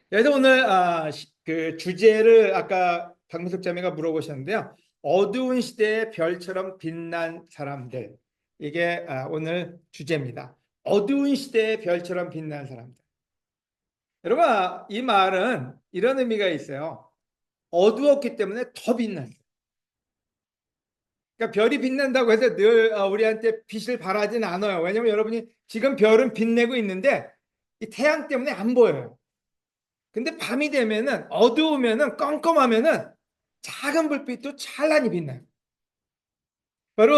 그래서 오늘 그 주제를 아까 박민석 자매가 물어보셨는데요. 어두운 시대의 별처럼 빛난 사람들. 이게 오늘 주제입니다. 어두운 시대의 별처럼 빛난 사람들. 여러분, 이 말은 이런 의미가 있어요. 어두웠기 때문에 더 빛났어요. 그러니까 별이 빛난다고 해서 늘 우리한테 빛을 발하진 않아요. 왜냐하면 여러분이 지금 별은 빛내고 있는데 이 태양 때문에 안 보여요. 근데 밤이 되면은 어두우면은 껌껌하면은 작은 불빛도 찬란히 빛나요. 바로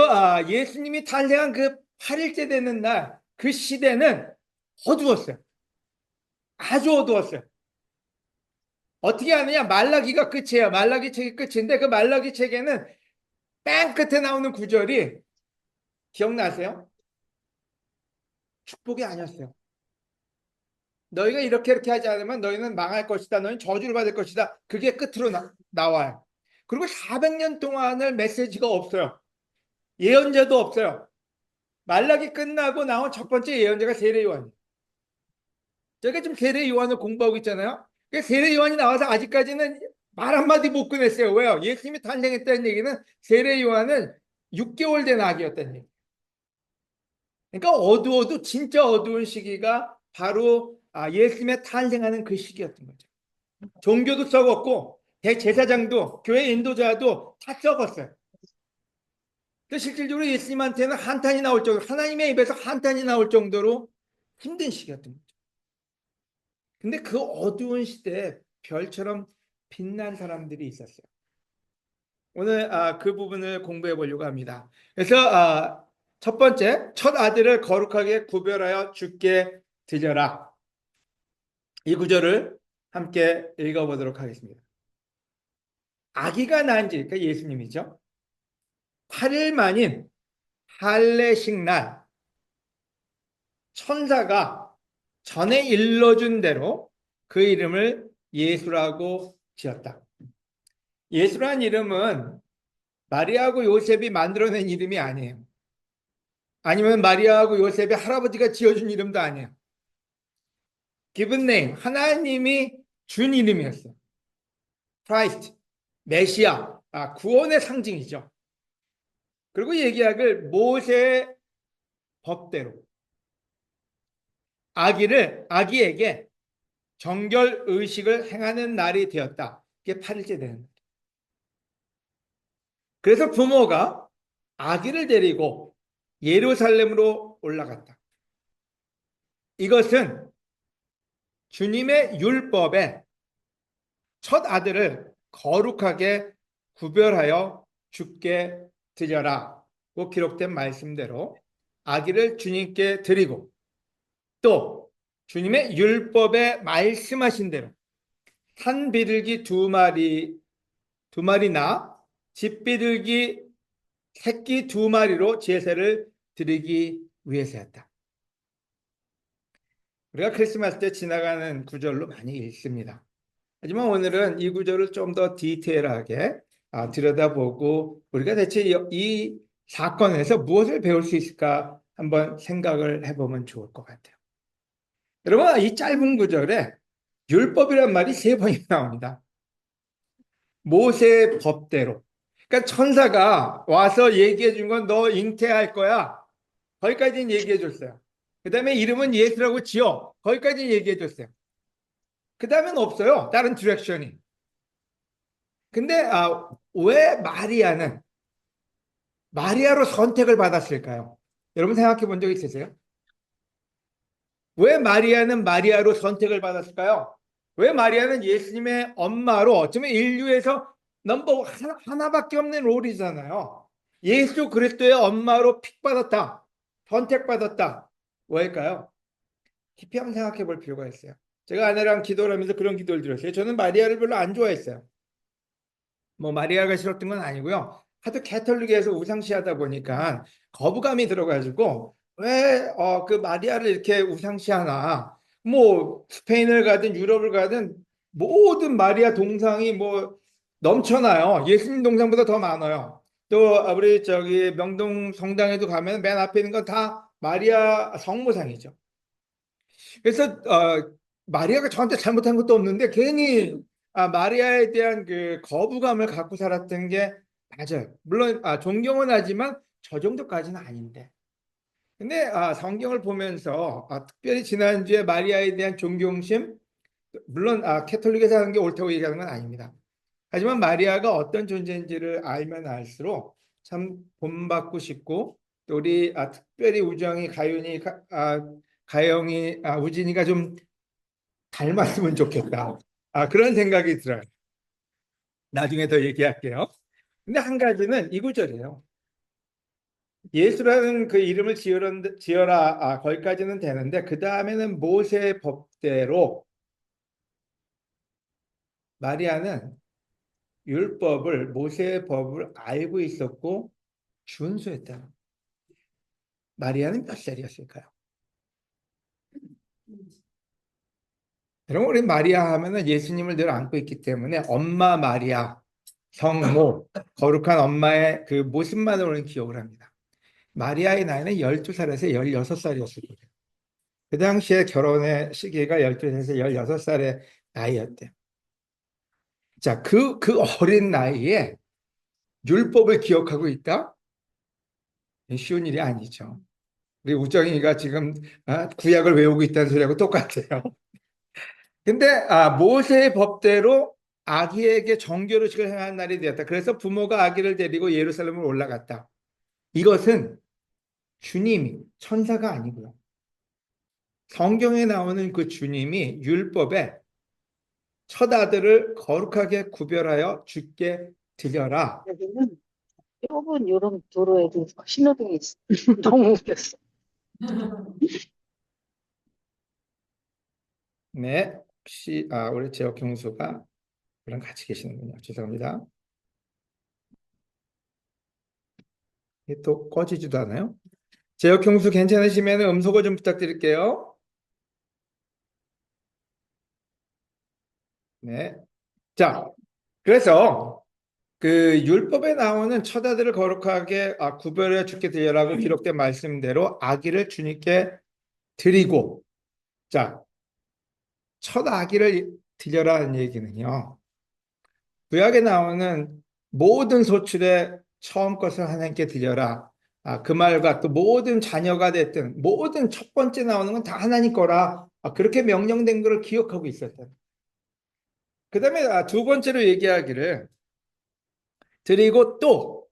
예수님이 탄생한 그 8일째 되는 날 그 시대는 어두웠어요. 아주 어두웠어요. 어떻게 하느냐? 말라기가 끝이에요. 말라기 책이 끝인데 그 말라기 책에는 맨 끝에 나오는 구절이 기억나세요? 축복이 아니었어요. 너희가 이렇게 하지 않으면 너희는 망할 것이다. 너희는 저주를 받을 것이다. 그게 끝으로 나와요. 그리고 400년 동안을 메시지가 없어요. 예언자도 없어요. 말라기 끝나고 나온 첫 번째 예언자가 세례 요한이에요. 저희가 지금 세례 요한을 공부하고 있잖아요. 세례 요한이 나와서 아직까지는 말 한마디 못 꺼냈어요. 왜요? 예수님이 탄생했다는 얘기는 세례 요한은 6개월 된 아기였다는 얘기. 그러니까 어두워도 진짜 어두운 시기가 바로 예수님의 탄생하는 그 시기였던 거죠. 종교도 썩었고 대제사장도 교회 인도자도 다 썩었어요. 실질적으로 예수님한테는 한탄이 나올 정도로 하나님의 입에서 한탄이 나올 정도로 힘든 시기였던 거죠. 근데 그 어두운 시대에 별처럼 빛난 사람들이 있었어요. 오늘 그 부분을 공부해 보려고 합니다. 그래서 첫 번째, 첫 아들을 거룩하게 구별하여 주께 드려라. 이 구절을 함께 읽어보도록 하겠습니다. 아기가 난 지, 그러니까 예수님이죠. 8일 만인 할례식 날 천사가 전에 일러준 대로 그 이름을 예수라고 지었다. 예수란 이름은 마리아하고 요셉이 만들어낸 이름이 아니에요. 아니면 마리아하고 요셉의 할아버지가 지어준 이름도 아니에요. Given name, 하나님이 준 이름이었어요. Christ, 메시아, 구원의 상징이죠. 그리고 얘기하길 모세의 법대로 아기에게 정결 의식을 행하는 날이 되었다. 이게 8일째 되는 거예요. 그래서 부모가 아기를 데리고 예루살렘으로 올라갔다. 이것은 주님의 율법에 첫 아들을 거룩하게 구별하여 주께 드려라고 기록된 말씀대로 아기를 주님께 드리고 또 주님의 율법에 말씀하신 대로 산 비둘기 두 마리나 집비둘기 새끼 두 마리로 제사를 드리기 위해서였다. 우리가 크리스마스 때 지나가는 구절로 많이 읽습니다. 하지만 오늘은 이 구절을 좀 더 디테일하게 들여다보고 우리가 대체 이 사건에서 무엇을 배울 수 있을까 한번 생각을 해보면 좋을 것 같아요. 여러분, 이 짧은 구절에 율법이란 말이 3번이 나옵니다. 모세의 법대로. 그러니까 천사가 와서 얘기해 준 건 너 잉태할 거야. 거기까지는 얘기해 줬어요. 그 다음에 이름은 예수라고 지어. 거기까지는 얘기해 줬어요. 그 다음엔 없어요. 다른 디렉션이. 근데 왜 마리아로 선택을 받았을까요? 여러분 생각해 본 적 있으세요? 왜 마리아는 마리아로 선택을 받았을까요? 왜 마리아는 예수님의 엄마로 어쩌면 인류에서 넘버 하나밖에 없는 롤이잖아요. 예수 그리스도의 엄마로 픽받았다. 선택받았다. 왜일까요? 깊이 한번 생각해 볼 필요가 있어요. 제가 아내랑 기도를 하면서 그런 기도를 드렸어요. 저는 마리아를 별로 안 좋아했어요. 뭐 마리아가 싫었던 건 아니고요. 하도 캐톨릭에서 우상시하다 보니까 거부감이 들어가지고 왜 그 마리아를 이렇게 우상시하나? 뭐 스페인을 가든 유럽을 가든 모든 마리아 동상이 뭐 넘쳐나요. 예수님 동상보다 더 많아요. 또 우리 저기 명동 성당에도 가면 맨 앞에 있는 건 다 마리아 성모상이죠. 그래서 마리아가 저한테 잘못한 것도 없는데 괜히 마리아에 대한 그 거부감을 갖고 살았던 게 맞아요. 물론 존경은 하지만 저 정도까지는 아닌데. 근데 성경을 보면서 특별히 지난주에 마리아에 대한 존경심, 물론 캐톨릭에서 하는 게 옳다고 얘기하는 건 아닙니다. 하지만 마리아가 어떤 존재인지를 알면 알수록 참 본받고 싶고, 또 우리 특별히 우정이 가영이 우진이가 좀 닮았으면 좋겠다. 그런 생각이 들어요. 나중에 더 얘기할게요. 근데 한 가지는 이 구절이에요. 예수라는 그 이름을 지어라, 거기까지는 되는데 그 다음에는 모세의 법대로 마리아는 율법을, 모세의 법을 알고 있었고 준수했다. 마리아는 몇 살이었을까요? 여러분, 우리 마리아 하면은 예수님을 늘 안고 있기 때문에 엄마 마리아, 성모, 거룩한 엄마의 그 모습만으로는 기억을 합니다. 마리아의 나이는 12살에서 16살이었을 거예요. 그 당시에 결혼의 시기가 12살에서 16살의 나이였대요. 자, 그 어린 나이에 율법을 기억하고 있다? 쉬운 일이 아니죠. 우리 우정이가 지금 구약을 외우고 있다는 소리하고 똑같아요. 근데 모세의 법대로 아기에게 정결의식을 행한 날이 되었다. 그래서 부모가 아기를 데리고 예루살렘을 올라갔다. 이것은 주님이 천사가 아니고요. 성경에 나오는 그 주님이 율법에 첫 아들을 거룩하게 구별하여 주께 드려라. 여기는 좁은 요런 도로에도 신호등이 있어. 너무 웃겼어. 네, 혹시 우리 제어 경수가 그랑 같이 계시는군요. 죄송합니다. 이게 또 꺼지지도 않아요. 제어 경수 괜찮으시면 음소거 좀 부탁드릴게요. 네. 자, 그래서 그 율법에 나오는 첫 아들을 거룩하게 구별해 주께 드리라고 기록된 말씀대로 아기를 주님께 드리고, 자, 첫 아기를 드려라는 얘기는요. 구약에 나오는 모든 소출의 처음 것을 하나님께 드려라. 그 말과 또 모든 자녀가 됐든 모든 첫 번째 나오는 건 다 하나님 거라. 그렇게 명령된 것을 기억하고 있었다. 그 다음에 두 번째로 얘기하기를 드리고 또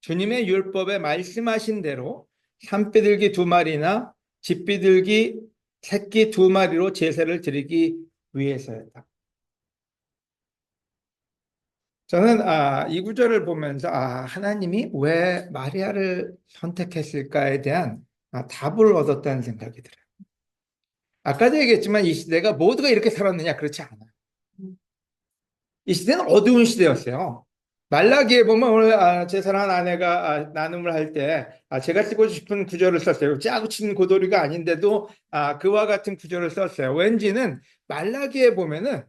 주님의 율법에 말씀하신 대로 산비둘기 2마리나 집비둘기 새끼 2마리로 제사를 드리기 위해서였다. 저는 이 구절을 보면서 하나님이 왜 마리아를 선택했을까에 대한 답을 얻었다는 생각이 들어요. 아까도 얘기했지만 이 시대가 모두가 이렇게 살았느냐? 그렇지 않아. 이 시대는 어두운 시대였어요. 말라기에 보면 오늘 제 사랑하는 아내가 나눔을 할 때 제가 쓰고 싶은 구절을 썼어요. 짜고 치는 고도리가 아닌데도 그와 같은 구절을 썼어요. 왠지는 말라기에 보면은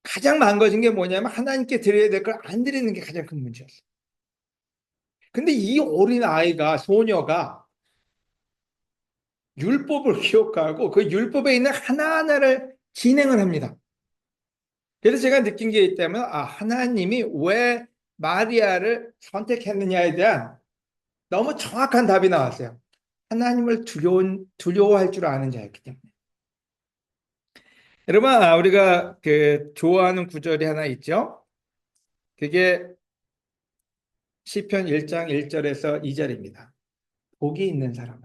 가장 망가진 게 뭐냐면 하나님께 드려야 될 걸 안 드리는 게 가장 큰 문제였어요. 근데 이 어린 아이가, 소녀가 율법을 기억하고 그 율법에 있는 하나하나를 진행을 합니다. 그래서 제가 느낀 게 있다면 하나님이 왜 마리아를 선택했느냐에 대한 너무 정확한 답이 나왔어요. 하나님을 두려워할 줄 아는 자였기 때문에. 여러분, 우리가 그 좋아하는 구절이 하나 있죠. 그게 시편 1장 1절에서 2절입니다. 복이 있는 사람은.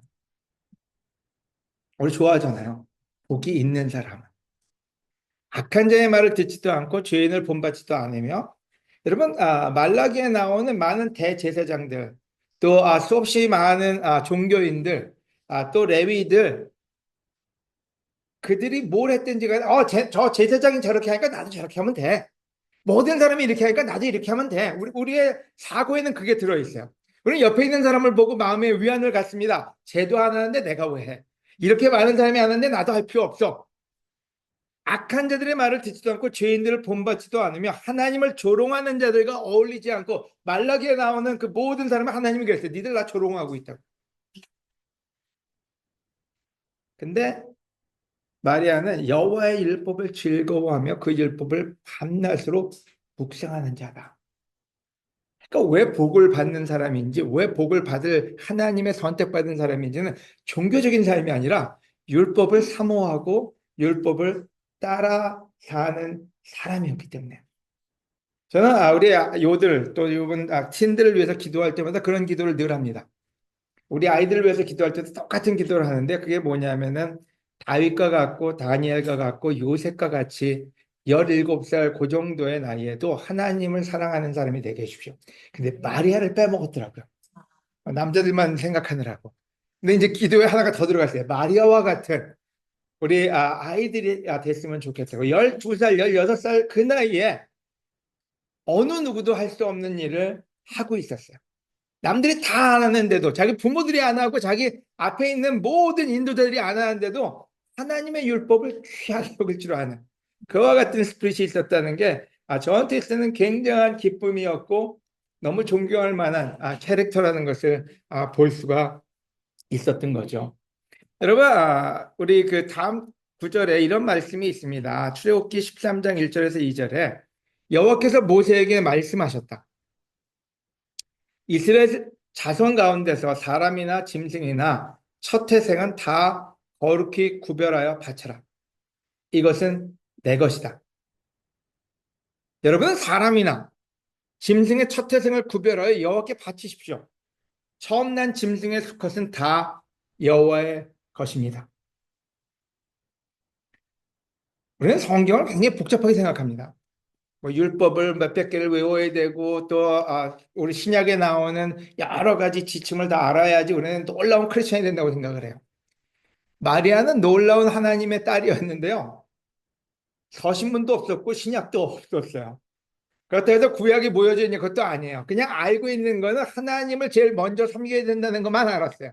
우리 좋아하잖아요. 복이 있는 사람은. 악한 자의 말을 듣지도 않고 죄인을 본받지도 않으며. 여러분, 말라기에 나오는 많은 대제사장들, 또 수없이 많은 종교인들, 또 레위들, 그들이 뭘 했든지 간에 저 제사장이 저렇게 하니까 나도 저렇게 하면 돼. 모든 사람이 이렇게 하니까 나도 이렇게 하면 돼. 우리의 사고에는 그게 들어있어요. 우리는 옆에 있는 사람을 보고 마음에 위안을 갖습니다. 쟤도 안 하는데 내가 왜 해? 이렇게 많은 사람이 하는데 나도 할 필요 없어. 악한 자들의 말을 듣지도 않고 죄인들을 본받지도 않으며 하나님을 조롱하는 자들과 어울리지 않고. 말라기에 나오는 그 모든 사람은 하나님이 그랬어요. 니들 나 조롱하고 있다고. 근데 마리아는 여호와의 율법을 즐거워하며 그 율법을 밤낮으로 묵상하는 자다. 그러니까 왜 복을 받는 사람인지, 왜 복을 받을 하나님의 선택받은 사람인지는 종교적인 삶이 아니라 율법을 사모하고 율법을 따라 사는 사람이었기 때문에. 저는 우리 요들 또 이번 틴들을 위해서 기도할 때마다 그런 기도를 늘 합니다. 우리 아이들을 위해서 기도할 때도 똑같은 기도를 하는데 그게 뭐냐면은 다윗과 같고 다니엘과 같고 요셉과 같이 17살 그 정도의 나이에도 하나님을 사랑하는 사람이 되게 해주십시오. 근데 마리아를 빼먹었더라고요. 남자들만 생각하느라고. 근데 이제 기도에 하나가 더 들어갔어요. 마리아와 같은 우리 아이들이 됐으면 좋겠다고. 12살, 16살 그 나이에 어느 누구도 할 수 없는 일을 하고 있었어요. 남들이 다 안 하는데도, 자기 부모들이 안 하고 자기 앞에 있는 모든 인도자들이 안 하는데도 하나님의 율법을 귀하게 여길 줄 아는 그와 같은 스피릿이 있었다는 게 저한테 있어서는 굉장한 기쁨이었고 너무 존경할 만한 캐릭터라는 것을 볼 수가 있었던 거죠. 여러분, 우리 그 다음 구절에 이런 말씀이 있습니다. 출애굽기 13장 1절에서 2절에 여호와께서 모세에게 말씀하셨다. 이스라엘 자손 가운데서 사람이나 짐승이나 첫 태생은 다 거룩히 구별하여 바쳐라. 이것은 내 것이다. 여러분은 사람이나 짐승의 첫 태생을 구별하여 여호와께 바치십시오. 처음 난 짐승의 수컷은 다 여호와의 것입니다. 우리는 성경을 굉장히 복잡하게 생각합니다. 뭐 율법을 몇백 개를 외워야 되고 또 우리 신약에 나오는 여러 가지 지침을 다 알아야지 우리는 놀라운 크리스천이 된다고 생각을 해요. 마리아는 놀라운 하나님의 딸이었는데요. 서신문도 없었고 신약도 없었어요. 그렇다고 해서 구약이 모여져 있는 것도 아니에요. 그냥 알고 있는 거는 하나님을 제일 먼저 섬겨야 된다는 것만 알았어요.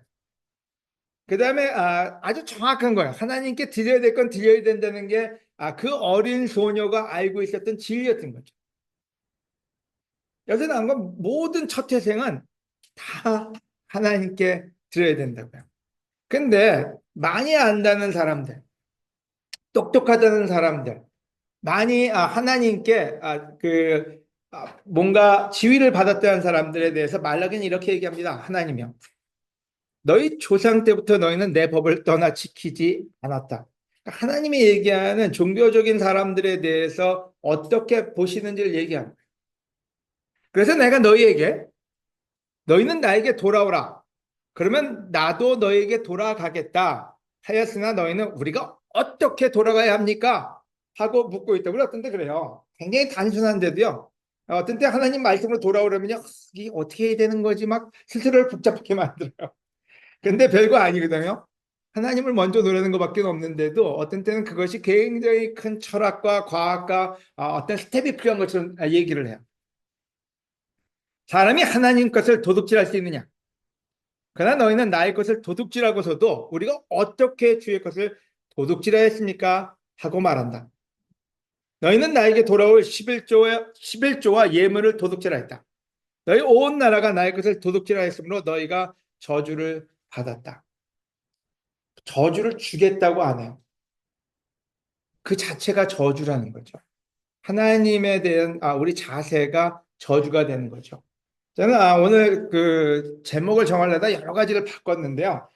그 다음에 아주 정확한 거예요. 하나님께 드려야 될 건 드려야 된다는 게 그 어린 소녀가 알고 있었던 진리였던 거죠. 여기서 나온 건 모든 첫 태생은 다 하나님께 드려야 된다고요. 근데 많이 안다는 사람들, 똑똑하다는 사람들, 많이 하나님께 뭔가 지위를 받았다는 사람들에 대해서 말라기는 이렇게 얘기합니다. 하나님이요. 너희 조상 때부터 너희는 내 법을 떠나 지키지 않았다. 그러니까 하나님이 얘기하는 종교적인 사람들에 대해서 어떻게 보시는지를 얘기합니다. 그래서 내가 너희에게 너희는 나에게 돌아오라. 그러면 나도 너에게 돌아가겠다 하였으나 너희는 우리가 어떻게 돌아가야 합니까? 하고 묻고 있다. 우리 어떤 때 그래요. 굉장히 단순한데도요. 어떤 때 하나님 말씀으로 돌아오려면요. 이게 어떻게 해야 되는 거지? 막 스스로를 복잡하게 만들어요. 근데 별거 아니거든요. 하나님을 먼저 노리는 것밖에 없는데도 어떤 때는 그것이 굉장히 큰 철학과 과학과 어떤 스텝이 필요한 것처럼 얘기를 해요. 사람이 하나님 것을 도둑질할 수 있느냐? 그러나 너희는 나의 것을 도둑질하고서도 우리가 어떻게 주의 것을 도둑질하였습니까? 하고 말한다. 너희는 나에게 돌아올 11조와 예물을 도둑질하였다. 너희 온 나라가 나의 것을 도둑질하였으므로 너희가 저주를 받았다. 저주를 주겠다고 안 해요. 그 자체가 저주라는 거죠. 하나님에 대한 우리 자세가 저주가 되는 거죠. 저는 오늘 그 제목을 정하려다 여러 가지를 바꿨는데요.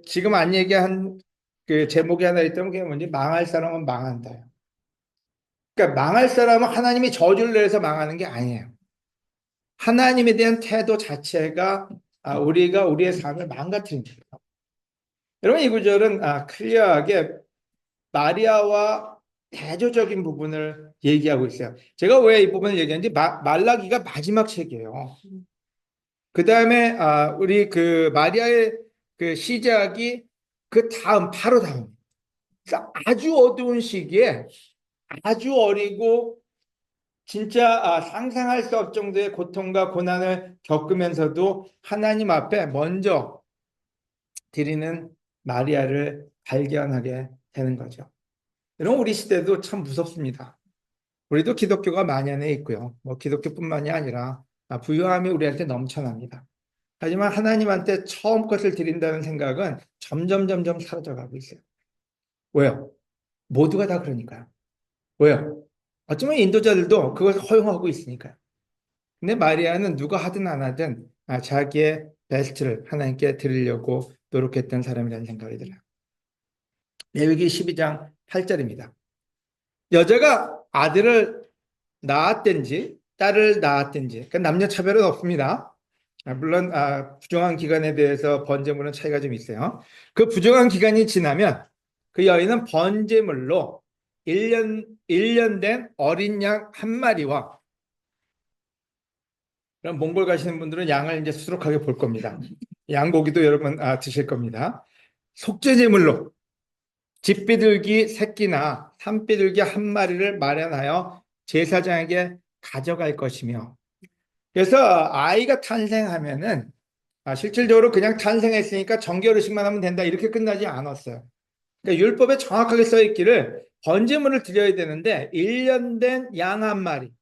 지금 안 얘기한 그 제목이 하나 있다면 그게 뭔지 망할 사람은 망한다요. 그러니까 망할 사람은 하나님이 저주를 내서 망하는 게 아니에요. 하나님에 대한 태도 자체가 우리가 우리의 삶을 망가뜨리는 거예요. 여러분 이 구절은 클리어하게 마리아와 대조적인 부분을 얘기하고 있어요. 제가 왜 이 부분을 얘기하는지 말라기가 마지막 책이에요. 그 다음에 우리 그 마리아의 그 시작이 그 다음 바로 다음. 그래서 아주 어두운 시기에 아주 어리고 진짜 상상할 수 없을 정도의 고통과 고난을 겪으면서도 하나님 앞에 먼저 드리는 마리아를 발견하게 되는 거죠. 여러분 우리 시대도 참 무섭습니다. 우리도 기독교가 만연해 있고요. 뭐 기독교뿐만이 아니라 부유함이 우리한테 넘쳐납니다. 하지만 하나님한테 처음 것을 드린다는 생각은 점점 사라져가고 있어요. 왜요? 모두가 다 그러니까요. 왜요? 어쩌면 인도자들도 그것을 허용하고 있으니까요. 근데 마리아는 누가 하든 안 하든 자기의 베스트를 하나님께 드리려고 노력했던 사람이라는 생각이 들어요. 레위기 12장 8절입니다. 여자가 아들을 낳았든지 딸을 낳았든지 그 남녀 차별은 없습니다. 물론 부정한 기간에 대해서 번제물은 차이가 좀 있어요. 그 부정한 기간이 지나면 그 여인은 번제물로 1년 된 어린 양 한 마리와, 그럼 몽골 가시는 분들은 양을 이제 수두룩하게 볼 겁니다. 양고기도 여러분 드실 겁니다. 속죄제물로 집비둘기 새끼나 산비둘기 한 마리를 마련하여 제사장에게 가져갈 것이며, 그래서 아이가 탄생하면은 실질적으로 그냥 탄생했으니까 정결의식만 하면 된다 이렇게 끝나지 않았어요. 그러니까 율법에 정확하게 써 있기를 번제물을 드려야 되는데 1년 된 양 한 마리,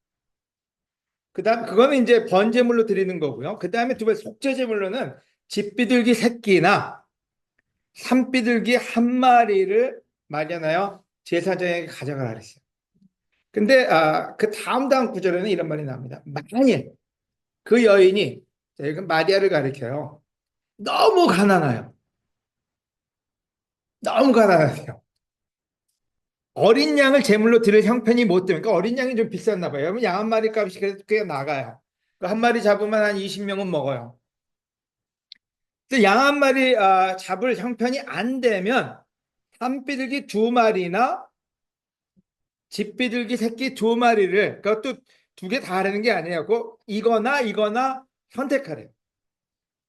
그다음 그거는 이제 번제물로 드리는 거고요. 그다음에 두 번 속죄제물로는 집비둘기 새끼나 산비둘기 한 마리를 마련하여 제사장에게 가져가라 그랬어요. 근데 그 다음 구절에는 이런 말이 나옵니다. 만일 그 여인이, 자, 이건 마리아를 가리켜요. 너무 가난해요. 너무 가난하세요. 어린 양을 제물로 드릴 형편이 못 되니까, 어린 양이 좀 비쌌나 봐요. 여러분 양 한 마리 값이 그래도 꽤 나가요. 한 마리 잡으면 한 20명은 먹어요. 양 한 마리 잡을 형편이 안 되면 산비둘기 두 마리나 집비둘기 새끼 두 마리를, 그것도 두 개 다 하라는 게 아니에요. 이거나 선택하래요.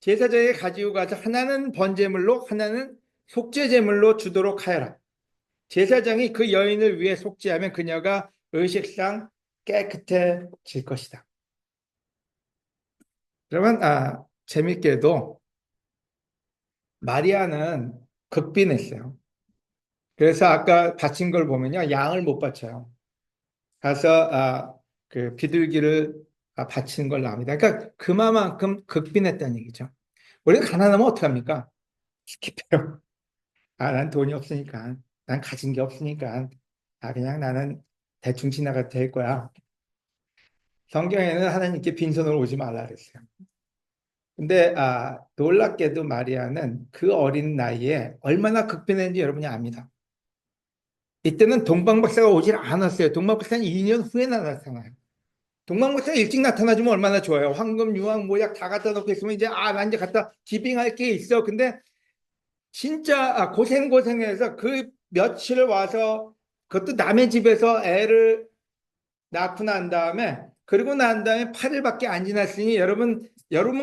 제사장에 가지고 가서 하나는 번제물로 하나는 속죄제물로 주도록 하여라. 제사장이 그 여인을 위해 속죄하면 그녀가 의식상 깨끗해질 것이다. 그러면 재밌게도 마리아는 극빈했어요. 그래서 아까 바친 걸 보면요, 양을 못 바쳐요. 가서 그 비둘기를 바치는 걸 나옵니다. 그러니까 그만큼 극빈했다는 얘기죠. 우리가 가난하면 어떡합니까? 스킵해요. 난 돈이 없으니까, 난 가진 게 없으니까, 그냥 나는 대충 지나가도 될 거야. 성경에는 하나님께 빈손으로 오지 말라 그랬어요. 근데 놀랍게도 마리아는 그 어린 나이에 얼마나 극빈했는지 여러분이 압니다. 이때는 동방박사가 오질 않았어요. 동방박사는 2년 후에 나타나요. 동방박사가 일찍 나타나주면 얼마나 좋아요. 황금, 유황, 모약 다 갖다 놓고 있으면 이제 나 이제 갖다 기빙할 게 있어. 근데 진짜 고생해서 그 며칠 와서, 그것도 남의 집에서 애를 낳고 난 다음에, 그리고 난 다음에 8일밖에 안 지났으니, 여러분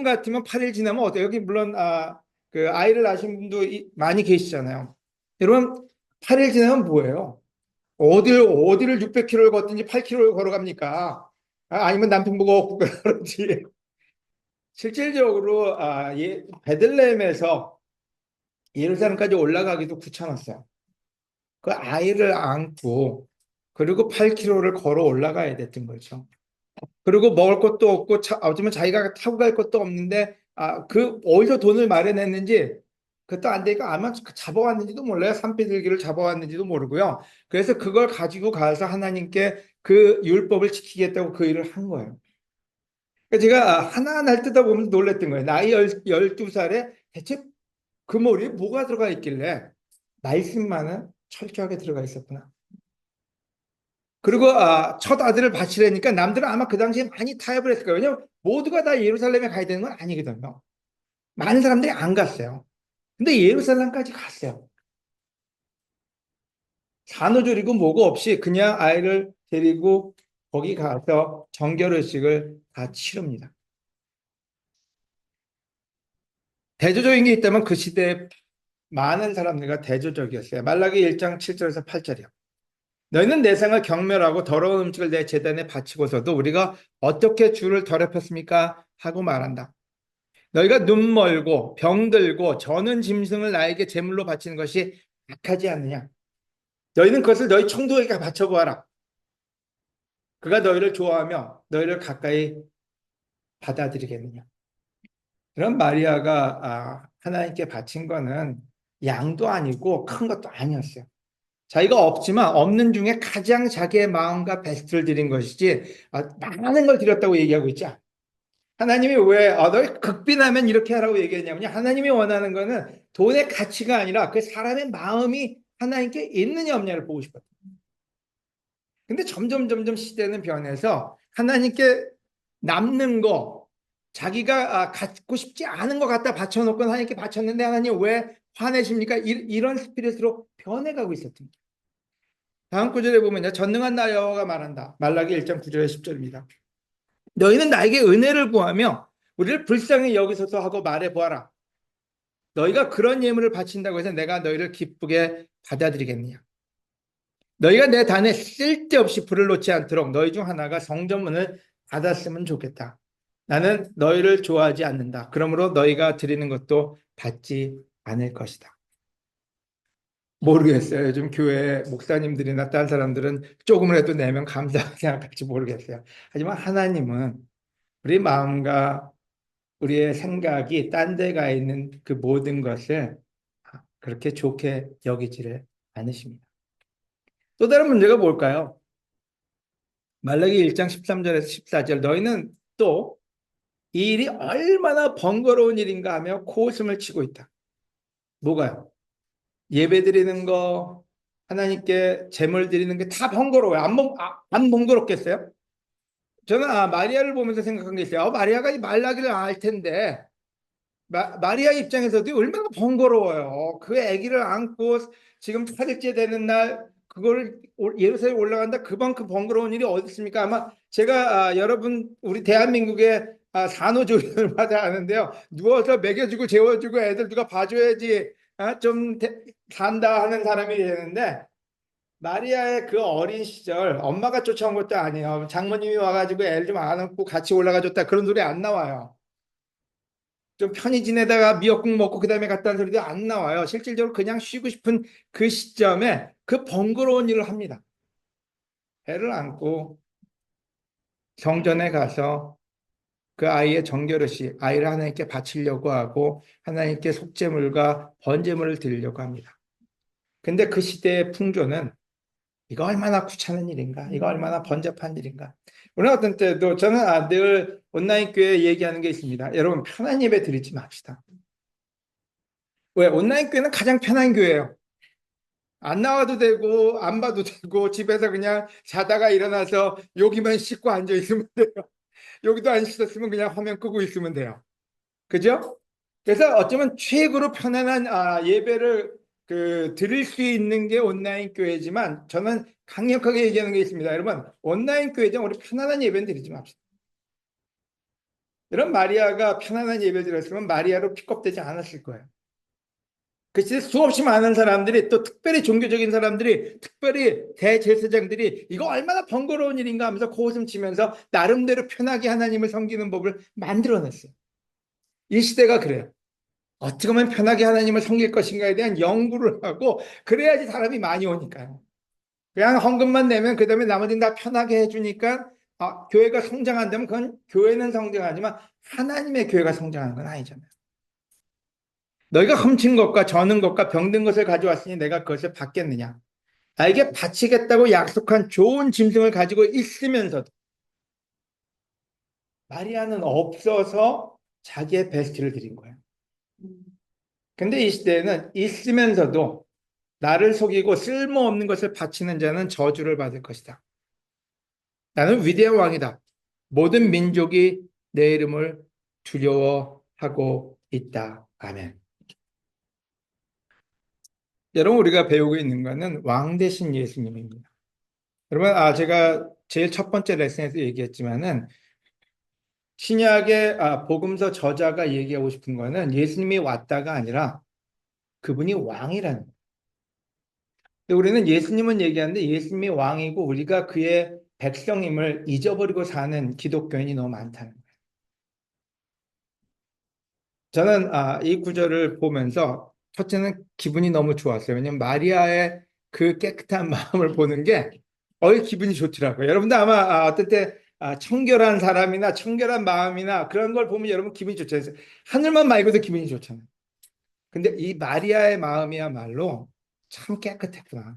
같으면 8일 지나면 어때요? 여기 물론 그 아이를 낳으신 분도 많이 계시잖아요. 여러분 8일 지나면 뭐예요? 어디를 600km를 걷든지 8km를 걸어갑니까? 아니면 남편 보고 그러지. 실질적으로 베들레헴에서 예루살렘까지 올라가기도 귀찮았어요. 그 아이를 안고 그리고 8km를 걸어 올라가야 됐던 거죠. 그리고 먹을 것도 없고 어쩌면 자기가 타고 갈 것도 없는데 그 어디서 돈을 마련했는지 그것도 안 되니까 아마 잡아왔는지도 몰라요. 산비둘기를 잡아왔는지도 모르고요. 그래서 그걸 가지고 가서 하나님께 그 율법을 지키겠다고 그 일을 한 거예요. 그러니까 제가 하나하나 뜯어 보면서 놀랐던 거예요. 나이 12살에 대체 그 머리에 뭐가 들어가 있길래 말씀만은 철저하게 들어가 있었구나. 그리고 첫 아들을 바치려니까 남들은 아마 그 당시에 많이 타협을 했을 거예요. 왜냐면 모두가 다 예루살렘에 가야 되는 건 아니거든요. 많은 사람들이 안 갔어요. 근데 예루살렘까지 갔어요. 산후조리고 뭐고 없이 그냥 아이를 데리고 거기 가서 정결의식을 다 치릅니다. 대조적인 게 있다면 그 시대에 많은 사람들과 대조적이었어요. 말라기 1장 7절에서 8절이요. 너희는 내 생을 경멸하고 더러운 음식을 내 제단에 바치고서도 우리가 어떻게 주를 더럽혔습니까? 하고 말한다. 너희가 눈 멀고 병들고 저는 짐승을 나에게 제물로 바치는 것이 악하지 않느냐? 너희는 그것을 너희 총독에게 바쳐보아라. 그가 너희를 좋아하며 너희를 가까이 받아들이겠느냐? 그런 마리아가 하나님께 바친 거는 양도 아니고 큰 것도 아니었어요. 자기가 없지만 없는 중에 가장 자기의 마음과 베스트를 드린 것이지 많은 걸 드렸다고 얘기하고 있지 않아요. 하나님이 왜 너 극빈하면 이렇게 하라고 얘기했냐면요. 하나님이 원하는 거는 돈의 가치가 아니라 그 사람의 마음이 하나님께 있느냐 없느냐를 보고 싶어요. 근데 점점 시대는 변해서 하나님께 남는 거 자기가 갖고 싶지 않은 것 갖다 바쳐놓고 하나님께 바쳤는데 하나님 왜 화내십니까? 이런 스피릿으로 변해가고 있었던 거예요. 다음 구절에 보면요. 전능한 나 여호와가 말한다. 말라기 1장 9절에 10절입니다. 너희는 나에게 은혜를 구하며 우리를 불쌍히 여기소서 하고 말해보아라. 너희가 그런 예물을 바친다고 해서 내가 너희를 기쁘게 받아들이겠느냐. 너희가 내 단에 쓸데없이 불을 놓지 않도록 너희 중 하나가 성전문을 닫았으면 좋겠다. 나는 너희를 좋아하지 않는다. 그러므로 너희가 드리는 것도 받지 않을 것이다. 모르겠어요. 요즘 교회 목사님들이나 다른 사람들은 조금이라도 내면 감사하게 생각할지 모르겠어요. 하지만 하나님은 우리 마음과 우리의 생각이 딴 데 가 있는 그 모든 것을 그렇게 좋게 여기지를 않으십니다. 또 다른 문제가 뭘까요? 말라기 1장 13절에서 14절 너희는 또 이 일이 얼마나 번거로운 일인가 하며 코웃음을 치고 있다. 뭐가요? 예배 드리는 거, 하나님께 제물 드리는 게 다 번거로워요. 안 번거롭겠어요? 저는 마리아를 보면서 생각한 게 있어요. 마리아가 이 말라기를 알 텐데 마리아 입장에서도 얼마나 번거로워요. 그 아기를 안고 지금 8일째 되는 날 그걸 예루살렘 올라간다. 그만큼 번거로운 일이 어디 있습니까? 아마 제가 여러분 우리 대한민국의 산후조리원을 받아 아는데요. 누워서 먹여주고 재워주고 애들 누가 봐줘야지 좀 산다 하는 사람이 되는데 마리아의 그 어린 시절 엄마가 쫓아온 것도 아니에요. 장모님이 와가지고 애를 좀 안고 같이 올라가줬다 그런 소리 안 나와요. 좀 편히 지내다가 미역국 먹고 그 다음에 갔다는 소리도 안 나와요. 실질적으로 그냥 쉬고 싶은 그 시점에 그 번거로운 일을 합니다. 배를 안고 성전에 가서 그 아이의 정결릇이 아이를 하나님께 바치려고 하고 하나님께 속죄물과 번제물을 드리려고 합니다. 근데 그 시대의 풍조는 이거 얼마나 귀찮은 일인가? 이거 얼마나 번잡한 일인가? 오늘 어떤 때도 저는 늘 온라인 교회 얘기하는 게 있습니다. 여러분 편한 예배 드리지 맙시다. 왜? 온라인 교회는 가장 편한 교회예요. 안 나와도 되고 안 봐도 되고 집에서 그냥 자다가 일어나서 여기만 씻고 앉아 있으면 돼요. 여기도 안 씻었으면 그냥 화면 끄고 있으면 돼요. 그죠? 그래서 어쩌면 최고로 편안한 예배를 드릴 수 있는 게 온라인 교회지만 저는 강력하게 얘기하는 게 있습니다. 여러분 온라인 교회장 우리 편안한 예배는 드리지 맙시다. 여러분 마리아가 편안한 예배 드렸으면 마리아로 픽업되지 않았을 거예요. 그 시대 수없이 많은 사람들이 또 특별히 종교적인 사람들이 특별히 대제사장들이 이거 얼마나 번거로운 일인가 하면서 코웃음 치면서 나름대로 편하게 하나님을 섬기는 법을 만들어냈어요. 이 시대가 그래요. 어떻게 하면 편하게 하나님을 섬길 것인가에 대한 연구를 하고 그래야지 사람이 많이 오니까요. 그냥 헌금만 내면 그 다음에 나머지는 다 편하게 해주니까 교회가 성장한다면 그건 교회는 성장하지만 하나님의 교회가 성장하는 건 아니잖아요. 너희가 훔친 것과 저는 것과 병든 것을 가져왔으니 내가 그것을 받겠느냐. 나에게 바치겠다고 약속한 좋은 짐승을 가지고 있으면서도 마리아는 없어서 자기의 베스트를 드린 거예요. 근데 이 시대에는 있으면서도 나를 속이고 쓸모없는 것을 바치는 자는 저주를 받을 것이다. 나는 위대한 왕이다. 모든 민족이 내 이름을 두려워하고 있다. 아멘. 여러분 우리가 배우고 있는 것은 왕 대신 예수님입니다. 여러분 제가 제일 첫 번째 레슨에서 얘기했지만은 신약의 복음서 저자가 얘기하고 싶은 거는 예수님이 왔다가 아니라 그분이 왕이라는 거예요. 근데 우리는 예수님은 얘기하는데 예수님이 왕이고 우리가 그의 백성임을 잊어버리고 사는 기독교인이 너무 많다는 거예요. 저는 이 구절을 보면서 첫째는 기분이 너무 좋았어요. 왜냐하면 마리아의 그 깨끗한 마음을 보는 게 기분이 좋더라고요. 여러분도 아마 어떤 때 청결한 사람이나 청결한 마음이나 그런 걸 보면 여러분 기분이 좋잖아요. 하늘만 맑아도 기분이 좋잖아요. 근데 이 마리아의 마음이야말로 참 깨끗했구나.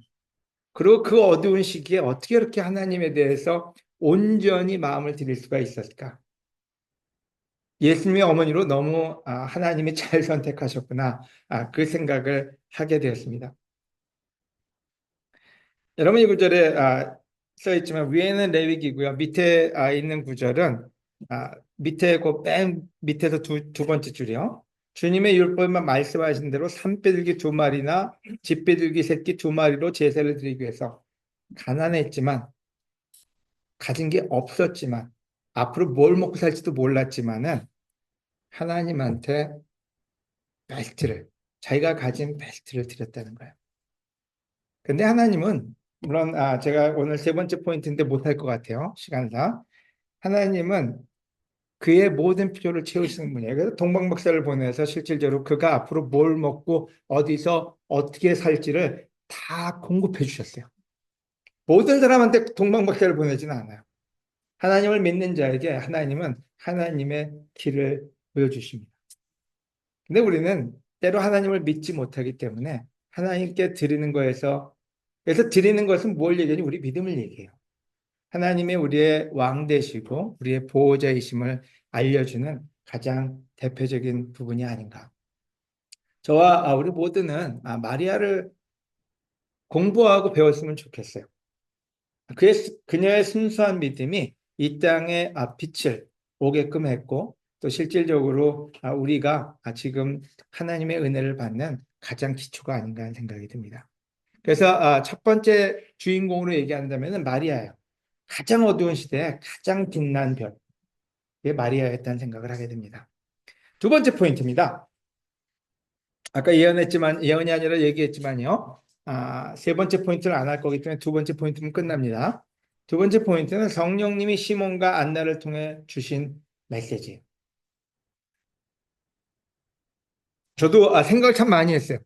그리고 그 어두운 시기에 어떻게 이렇게 하나님에 대해서 온전히 마음을 드릴 수가 있었을까? 예수님의 어머니로 너무 하나님이 잘 선택하셨구나. 그 생각을 하게 되었습니다. 여러분 이 구절에 써 있지만 위에는 레위기고요. 밑에 있는 구절은 밑에 그 맨 밑에서 두 번째 줄이요. 주님의 율법만 말씀하신 대로 산비둘기 두 마리나 집비둘기 새끼 두 마리로 제사를 드리기 위해서 가난했지만 가진 게 없었지만 앞으로 뭘 먹고 살지도 몰랐지만은 하나님한테 베스트를 자기가 가진 베스트를 드렸다는 거예요. 근데 하나님은 물론 제가 오늘 세 번째 포인트인데 못할 것 같아요. 시간상. 하나님은 그의 모든 필요를 채우시는 분이에요. 그래서 동방박사를 보내서 실질적으로 그가 앞으로 뭘 먹고 어디서 어떻게 살지를 다 공급해 주셨어요. 모든 사람한테 동방박사를 보내지는 않아요. 하나님을 믿는 자에게 하나님은 하나님의 길을 보여주십니다. 근데 우리는 때로 하나님을 믿지 못하기 때문에 하나님께 드리는 거에서 그래서 드리는 것은 뭘 얘기하니 우리 믿음을 얘기해요. 하나님이 우리의 왕 되시고 우리의 보호자이심을 알려주는 가장 대표적인 부분이 아닌가. 저와 우리 모두는 마리아를 공부하고 배웠으면 좋겠어요. 그녀의 순수한 믿음이 이 땅에 빛을 오게끔 했고 또 실질적으로 우리가 지금 하나님의 은혜를 받는 가장 기초가 아닌가 하는 생각이 듭니다. 그래서 첫 번째 주인공으로 얘기한다면 마리아예요. 가장 어두운 시대에 가장 빛난 별, 그게 마리아였다는 생각을 하게 됩니다. 두 번째 포인트입니다. 아까 예언이 아니라 얘기했지만요. 세 번째 포인트를 안 할 거기 때문에 두 번째 포인트는 끝납니다. 두 번째 포인트는 성령님이 시몬과 안나를 통해 주신 메시지예요. 저도 생각을 참 많이 했어요.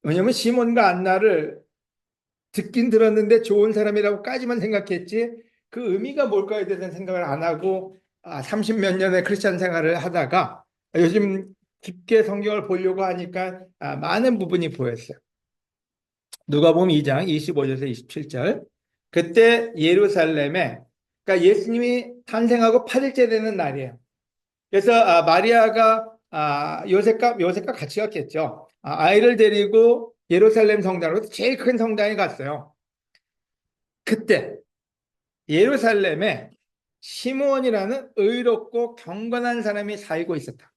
왜냐하면 시몬과 안나를 듣긴 들었는데 좋은 사람이라고까지만 생각했지 그 의미가 뭘까에 대해서는 생각을 안 하고 30 몇 년의 크리스찬 생활을 하다가 요즘 깊게 성경을 보려고 하니까 많은 부분이 보였어요. 누가복음 2장 25절에서 27절. 그때 예루살렘에 그러니까 예수님이 탄생하고 8일째 되는 날이에요. 그래서 마리아가 요셉과 같이 갔겠죠. 아이를 데리고 예루살렘 성당으로 제일 큰 성당에 갔어요. 그때 예루살렘에 시므온이라는 의롭고 경건한 사람이 살고 있었다.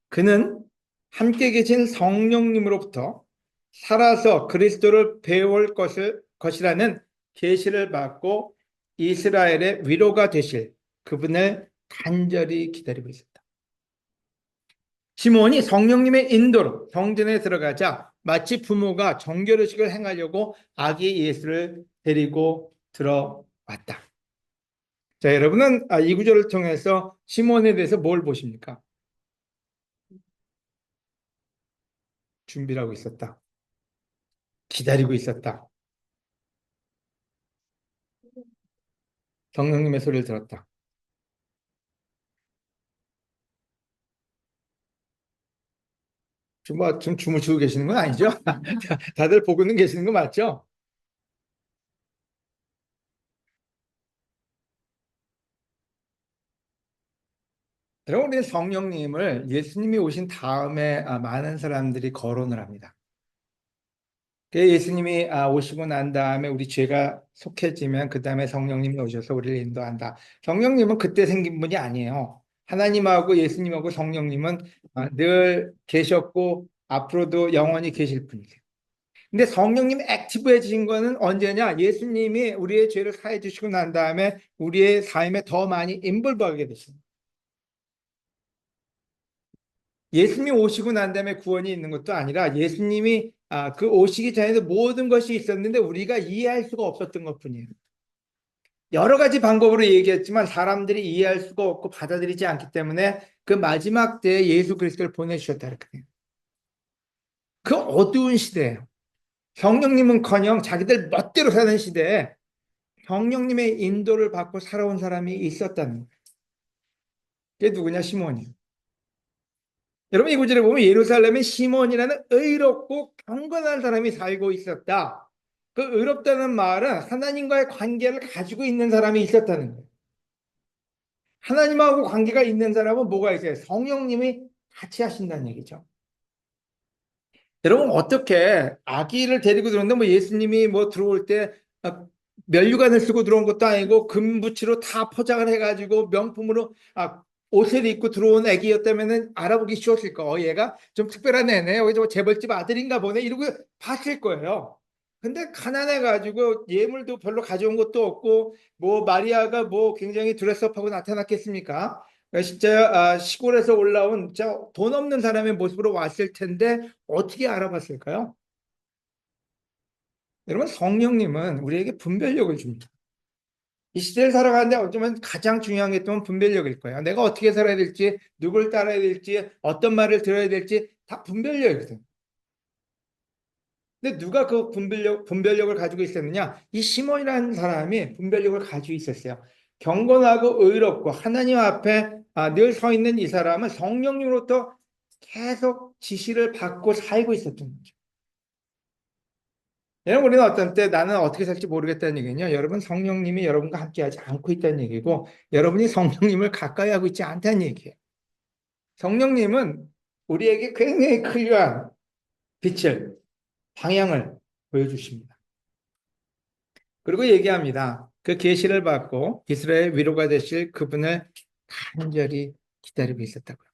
그는 함께 계신 성령님으로부터 살아서 그리스도를 배울 것이라는 계시를 받고 이스라엘의 위로가 되실 그분을 간절히 기다리고 있었다. 시몬이 성령님의 인도로 성전에 들어가자 마치 부모가 정결의식을 행하려고 아기 예수를 데리고 들어왔다. 자, 여러분은 이 구절을 통해서 시몬에 대해서 뭘 보십니까? 준비를 하고 있었다. 기다리고 있었다. 성령님의 소리를 들었다. 좀 춤을 추고 계시는 건 아니죠? 다들 보고는 계시는 거 맞죠? 여러분, 우리 성령님을 예수님이 오신 다음에 많은 사람들이 거론을 합니다. 예수님이 오시고 난 다음에 우리 죄가 속해지면 그 다음에 성령님이 오셔서 우리를 인도한다. 성령님은 그때 생긴 분이 아니에요. 하나님하고 예수님하고 성령님은 늘 계셨고 앞으로도 영원히 계실 분이세요. 근데 성령님 액티브해지신 거는 언제냐? 예수님이 우리의 죄를 사해 주시고 난 다음에 우리의 삶에 더 많이 인볼브하게 되십니다. 예수님이 오시고 난 다음에 구원이 있는 것도 아니라 예수님이 그 오시기 전에도 모든 것이 있었는데 우리가 이해할 수가 없었던 것뿐이에요. 여러 가지 방법으로 얘기했지만 사람들이 이해할 수가 없고 받아들이지 않기 때문에 그 마지막 때에 예수 그리스도를 보내주셨다 이렇게. 그 어두운 시대예요. 성령님은커녕 자기들 멋대로 사는 시대에 성령님의 인도를 받고 살아온 사람이 있었다는 거예요. 그게 누구냐? 시몬이에요. 여러분 이 구절에 보면 예루살렘에 시몬이라는 의롭고 경건한 사람이 살고 있었다. 그 의롭다는 말은 하나님과의 관계를 가지고 있는 사람이 있었다는 거예요. 하나님하고 관계가 있는 사람은 뭐가 있어요? 성령님이 같이 하신다는 얘기죠. 여러분 어떻게 아기를 데리고 들어오는데 뭐 예수님이 뭐 들어올 때 면류관을 쓰고 들어온 것도 아니고 금부치로 다 포장을 해가지고 명품으로 옷을 입고 들어온 아기였다면은 알아보기 쉬웠을 거. 얘가 좀 특별한 애네. 여기 저 재벌집 아들인가 보네. 이러고 봤을 거예요. 근데 가난해가지고 예물도 별로 가져온 것도 없고 뭐 마리아가 뭐 굉장히 드레스업하고 나타났겠습니까? 진짜 시골에서 올라온 진짜 돈 없는 사람의 모습으로 왔을 텐데 어떻게 알아봤을까요? 여러분 성령님은 우리에게 분별력을 줍니다. 이 시대를 살아가는데 어쩌면 가장 중요한 게 또 분별력일 거예요. 내가 어떻게 살아야 될지, 누굴 따라야 될지, 어떤 말을 들어야 될지 다 분별력이거든요. 근데 누가 그 분별력을 가지고 있었느냐? 이 시몬이라는 사람이 분별력을 가지고 있었어요. 경건하고 의롭고 하나님 앞에 늘 서 있는 이 사람은 성령님으로부터 계속 지시를 받고 살고 있었던 거죠. 여러분, 우리는 어떤 때 나는 어떻게 살지 모르겠다는 얘기는요. 여러분, 성령님이 여러분과 함께하지 않고 있다는 얘기고, 여러분이 성령님을 가까이 하고 있지 않다는 얘기예요. 성령님은 우리에게 굉장히 클리어한 빛을, 방향을 보여주십니다. 그리고 얘기합니다. 그 계시를 받고 이스라엘 위로가 되실 그분을 간절히 기다리고 있었다고요.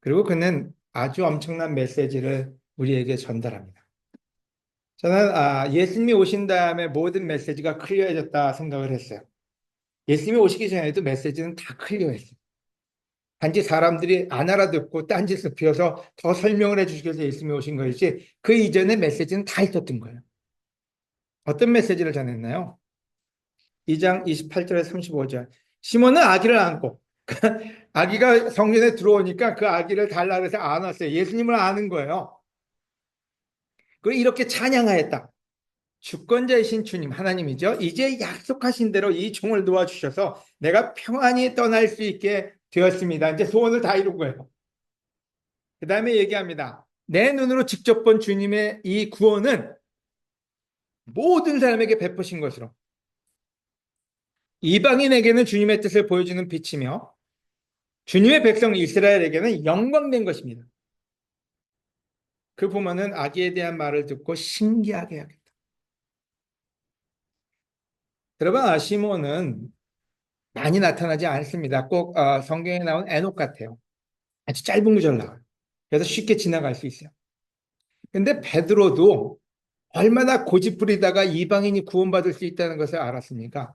그리고 그는 아주 엄청난 메시지를 우리에게 전달합니다. 저는 예수님이 오신 다음에 모든 메시지가 클리어해졌다 생각을 했어요. 예수님이 오시기 전에도 메시지는 다 클리어했어요. 단지 사람들이 안 알아듣고 딴짓을 피워서 더 설명을 해주시기 위해서 예수님이 오신 것이지 그 이전의 메시지는 다 있었던 거예요. 어떤 메시지를 전했나요? 2장 28절에 35절. 시몬은 아기를 안고 아기가 성전에 들어오니까 그 아기를 달라 그래서 안았어요. 예수님을 아는 거예요. 그리고 이렇게 찬양하였다. 주권자이신 주님 하나님이죠. 이제 약속하신 대로 이 종을 도와주셔서 내가 평안히 떠날 수 있게 되었습니다. 이제 소원을 다 이룬 거예요. 그 다음에 얘기합니다. 내 눈으로 직접 본 주님의 이 구원은 모든 사람에게 베푸신 것으로 이방인에게는 주님의 뜻을 보여주는 빛이며 주님의 백성 이스라엘에게는 영광된 것입니다. 그 부모는 아기에 대한 말을 듣고 신기하게 하겠다. 여러분, 시몬은 많이 나타나지 않습니다. 꼭 성경에 나온 에녹 같아요. 아주 짧은 구절 나와요. 그래서 쉽게 지나갈 수 있어요. 근데 베드로도 얼마나 고집부리다가 이방인이 구원받을 수 있다는 것을 알았습니까?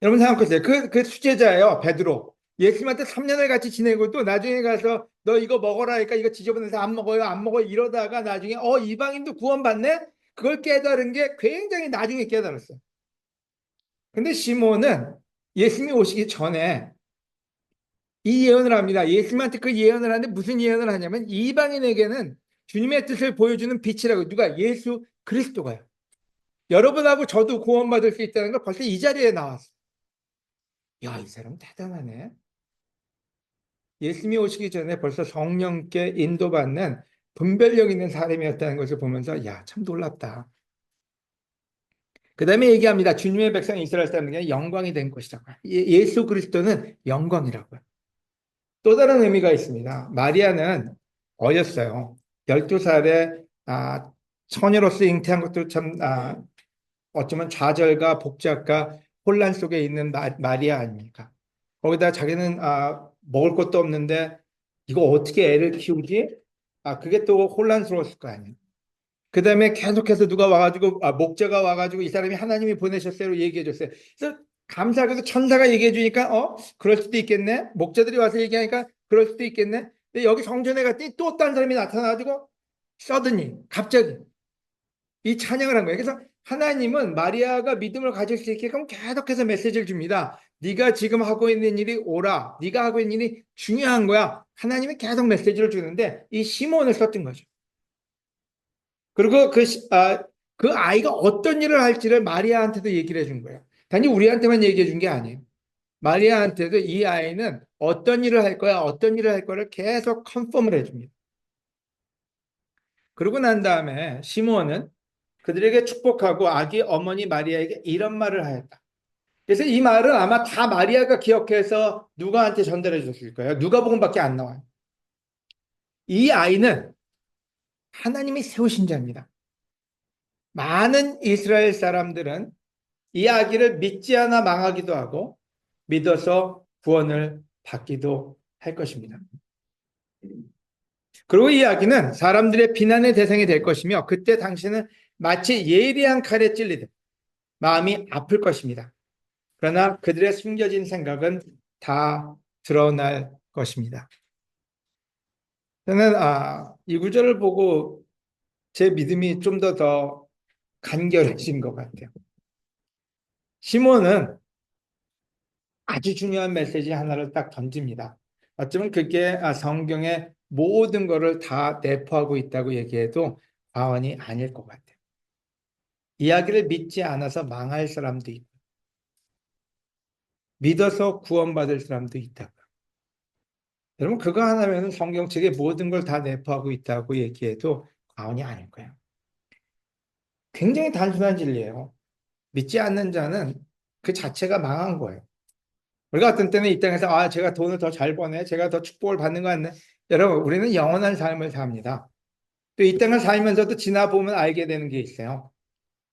여러분 생각해보세요. 그 수제자예요, 베드로. 예수님한테 3년을 같이 지내고도 나중에 가서 너 이거 먹어라 하니까 이거 지저분해서 안 먹어요, 안 먹어요 이러다가 나중에 이방인도 구원받네? 그걸 깨달은 게 굉장히 나중에 깨달았어요. 근데 시몬은 예수님이 오시기 전에 이 예언을 합니다. 예수님한테 그 예언을 하는데 무슨 예언을 하냐면 이방인에게는 주님의 뜻을 보여주는 빛이라고. 누가? 예수 그리스도가요. 여러분하고 저도 구원받을 수 있다는 걸 벌써 이 자리에 나왔어요. 야, 이 사람 대단하네. 예수님이 오시기 전에 벌써 성령께 인도받는 분별력 있는 사람이었다는 것을 보면서 야, 참 놀랍다. 그 다음에 얘기합니다. 주님의 백성 이스라엘 사람에게 영광이 된 것이라고. 예수 그리스도는 영광이라고요. 또 다른 의미가 있습니다. 마리아는 어렸어요. 12살에 처녀로서 잉태한 것도 참 어쩌면 좌절과 복잡과 혼란 속에 있는 마리아 아닙니까? 거기다 자기는 먹을 것도 없는데 이거 어떻게 애를 키우지? 그게 또 혼란스러웠을 거 아니에요. 그 다음에 계속해서 누가 와가지고 목자가 와가지고 이 사람이 하나님이 보내셨어요 얘기해 줬어요. 그래서 감사하게도 천사가 얘기해 주니까 그럴 수도 있겠네. 목자들이 와서 얘기하니까 그럴 수도 있겠네. 근데 여기 성전에 갔더니 또 딴 사람이 나타나가지고 서든이 갑자기 이 찬양을 한 거예요. 그래서 하나님은 마리아가 믿음을 가질 수 있게끔 계속해서 메시지를 줍니다. 네가 지금 하고 있는 일이 옳아. 네가 하고 있는 일이 중요한 거야. 하나님이 계속 메시지를 주는데 이 시몬을 썼던 거죠. 그리고 그 아이가 어떤 일을 할지를 마리아한테도 얘기를 해준 거예요. 단지 우리한테만 얘기해 준 게 아니에요. 마리아한테도 이 아이는 어떤 일을 할 거야, 어떤 일을 할 거를 계속 컨펌을 해줍니다. 그러고 난 다음에 시므온은 그들에게 축복하고 아기 어머니 마리아에게 이런 말을 하였다. 그래서 이 말은 아마 다 마리아가 기억해서 누가한테 전달해 줬을 거예요. 누가복음밖에 안 나와요. 이 아이는 하나님이 세우신 자입니다. 많은 이스라엘 사람들은 이 아기를 믿지 않아 망하기도 하고 믿어서 구원을 받기도 할 것입니다. 그리고 이 아기는 사람들의 비난의 대상이 될 것이며 그때 당신은 마치 예리한 칼에 찔리듯 마음이 아플 것입니다. 그러나 그들의 숨겨진 생각은 다 드러날 것입니다. 저는 이 구절을 보고 제 믿음이 좀 더 간결해진 것 같아요. 시몬은 아주 중요한 메시지 하나를 딱 던집니다. 어쩌면 그게 성경의 모든 것을 다 내포하고 있다고 얘기해도 과언이 아닐 것 같아요. 이야기를 믿지 않아서 망할 사람도 있고 믿어서 구원받을 사람도 있다. 여러분 그거 하나면 성경책의 모든 걸 다 내포하고 있다고 얘기해도 과언이 아닐 거예요. 굉장히 단순한 진리예요. 믿지 않는 자는 그 자체가 망한 거예요. 우리가 어떤 때는 이 땅에서 제가 돈을 더 잘 버네, 제가 더 축복을 받는 것 같네. 여러분 우리는 영원한 삶을 삽니다. 또 이 땅을 살면서도 지나보면 알게 되는 게 있어요.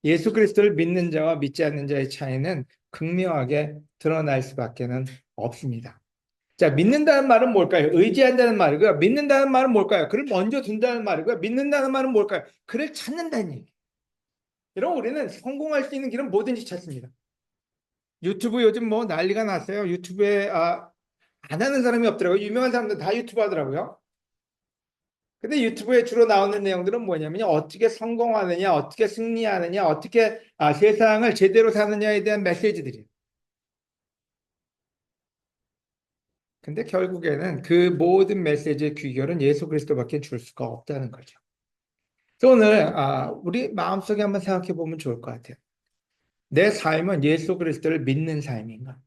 예수 그리스도를 믿는 자와 믿지 않는 자의 차이는 극명하게 드러날 수밖에는 없습니다. 자, 믿는다는 말은 뭘까요? 의지한다는 말이고요. 믿는다는 말은 뭘까요? 그를 먼저 둔다는 말이고요. 믿는다는 말은 뭘까요? 그를 찾는다는 얘기. 여러분, 우리는 성공할 수 있는 길은 뭐든지 찾습니다. 유튜브 요즘 뭐 난리가 났어요. 유튜브에 안 하는 사람이 없더라고요. 유명한 사람들 다 유튜브 하더라고요. 근데 유튜브에 주로 나오는 내용들은 뭐냐면요. 어떻게 성공하느냐, 어떻게 승리하느냐, 어떻게 세상을 제대로 사느냐에 대한 메시지들이에요. 근데 결국에는 그 모든 메시지의 귀결은 예수 그리스도밖에 줄 수가 없다는 거죠. 그래서 오늘 우리 마음속에 한번 생각해 보면 좋을 것 같아요. 내 삶은 예수 그리스도를 믿는 삶인가?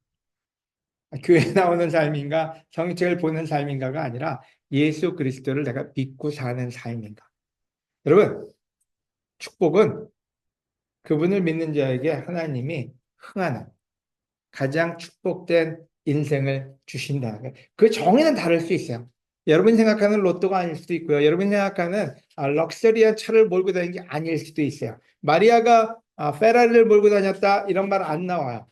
교회 나오는 삶인가? 성경책을 보는 삶인가가 아니라 예수 그리스도를 내가 믿고 사는 삶인가? 여러분, 축복은 그분을 믿는 자에게 하나님이 흥하는 가장 축복된 인생을 주신다는 거예요. 그 정의는 다를 수 있어요. 여러분이 생각하는 로또가 아닐 수도 있고요. 여러분이 생각하는 럭셔리한 차를 몰고 다니는 게 아닐 수도 있어요. 마리아가 페라리를 몰고 다녔다 이런 말 안 나와요.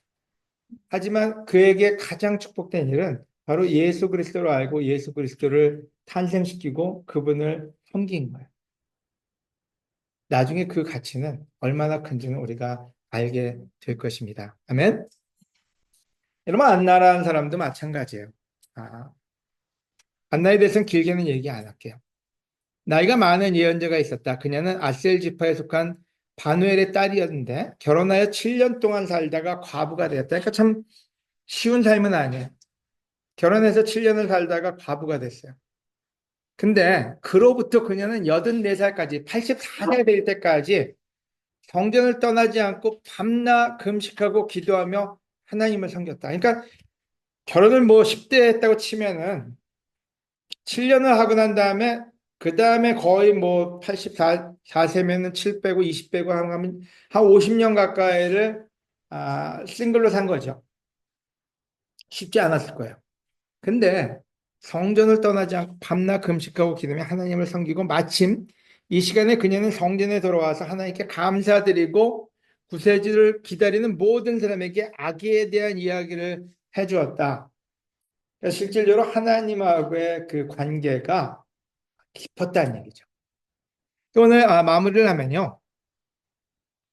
하지만 그에게 가장 축복된 일은 바로 예수 그리스도를 알고 예수 그리스도를 탄생시키고 그분을 섬긴 거예요. 나중에 그 가치는 얼마나 큰지는 우리가 알게 될 것입니다. 아멘. 여러분 안나라는 사람도 마찬가지예요. 아, 안나에 대해서는 길게는 얘기 안 할게요. 나이가 많은 예언자가 있었다. 그녀는 아셀 지파에 속한 바누엘의 딸이었는데 결혼하여 7년 동안 살다가 과부가 되었다. 그러니까 참 쉬운 삶은 아니에요. 결혼해서 7년을 살다가 과부가 됐어요. 근데 그로부터 그녀는 84살까지 84세가 될 때까지 성전을 떠나지 않고 밤낮 금식하고 기도하며 하나님을 섬겼다. 그러니까 결혼을 뭐 10대 했다고 치면은 7년을 하고 난 다음에 그 다음에 거의 뭐 84세면은 7 빼고 20 빼고 하면 한 50년 가까이를 싱글로 산 거죠. 쉽지 않았을 거예요. 근데 성전을 떠나지 않고 밤낮 금식하고 기도하며 하나님을 섬기고 마침 이 시간에 그녀는 성전에 돌아와서 하나님께 감사드리고 구세주를 기다리는 모든 사람에게 아기에 대한 이야기를 해주었다. 그러니까 실질적으로 하나님하고의 그 관계가 깊었다는 얘기죠. 또 오늘 마무리를 하면요.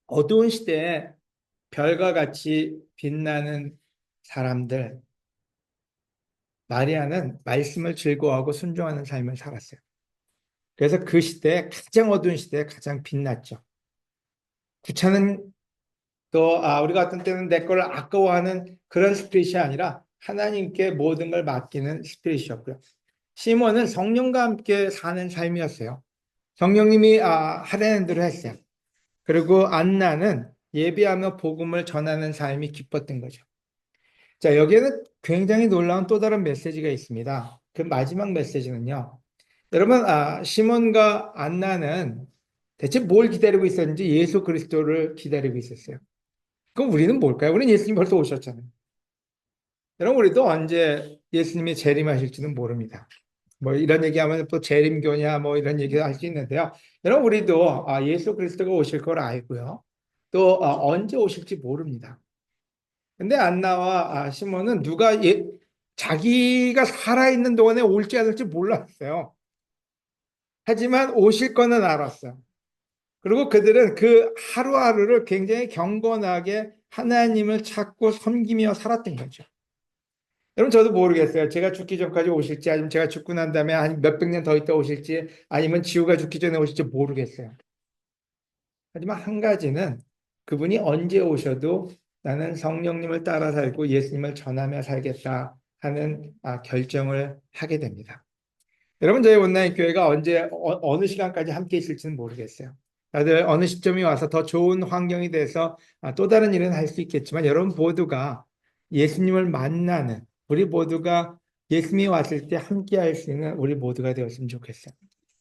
어두운 시대에 별과 같이 빛나는 사람들, 마리아는 말씀을 즐거워하고 순종하는 삶을 살았어요. 그래서 그 시대에 가장 어두운 시대에 가장 빛났죠. 구차는 또 우리가 어떤 때는 내 거를 아까워하는 그런 스피릿이 아니라 하나님께 모든 걸 맡기는 스피릿이었고요. 시몬은 성령과 함께 사는 삶이었어요. 성령님이 하라는 대로 했어요. 그리고 안나는 예배하며 복음을 전하는 삶이 기뻤던 거죠. 자, 여기에는 굉장히 놀라운 또 다른 메시지가 있습니다. 그 마지막 메시지는요. 여러분, 시몬과 안나는 대체 뭘 기다리고 있었는지 예수 그리스도를 기다리고 있었어요. 그럼 우리는 뭘까요? 우리는 예수님 벌써 오셨잖아요. 여러분, 우리도 언제 예수님이 재림하실지는 모릅니다. 뭐 이런 얘기하면 또 재림교냐 뭐 이런 얘기 할 수 있는데요. 여러분, 우리도 예수 그리스도가 오실 걸 알고요. 또 언제 오실지 모릅니다. 근데 안나와 시몬은 자기가 살아있는 동안에 올지 않을지 몰랐어요. 하지만 오실 거는 알았어요. 그리고 그들은 그 하루하루를 굉장히 경건하게 하나님을 찾고 섬기며 살았던 거죠. 여러분, 저도 모르겠어요. 제가 죽기 전까지 오실지, 아니면 제가 죽고 난 다음에 한 몇백 년 더 있다 오실지, 아니면 지구가 죽기 전에 오실지 모르겠어요. 하지만 한 가지는 그분이 언제 오셔도 나는 성령님을 따라 살고 예수님을 전하며 살겠다 하는 결정을 하게 됩니다. 여러분, 저희 온라인 교회가 언제 어느 시간까지 함께 있을지는 모르겠어요. 다들 어느 시점이 와서 더 좋은 환경이 돼서 또 다른 일은 할 수 있겠지만, 여러분 모두가 예수님을 만나는, 우리 모두가 예수님이 왔을 때 함께 할 수 있는 우리 모두가 되었으면 좋겠어요.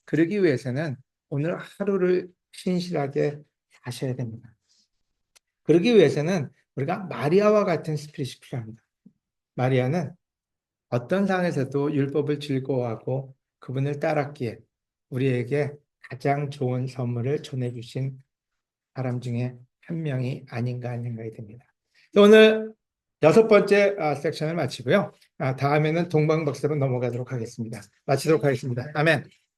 그러기 위해서는 오늘 하루를 신실하게 사셔야 됩니다. 그러기 위해서는 우리가 마리아와 같은 스피릿이 필요합니다. 마리아는 어떤 상황에서도 율법을 즐거워하고 그분을 따랐기에 우리에게 가장 좋은 선물을 전해주신 사람 중에 한 명이 아닌가 하는 생각이 듭니다. 오늘 여섯 번째 섹션을 마치고요. 다음에는 동방박사로 넘어가도록 하겠습니다. 마치도록 하겠습니다. 아멘.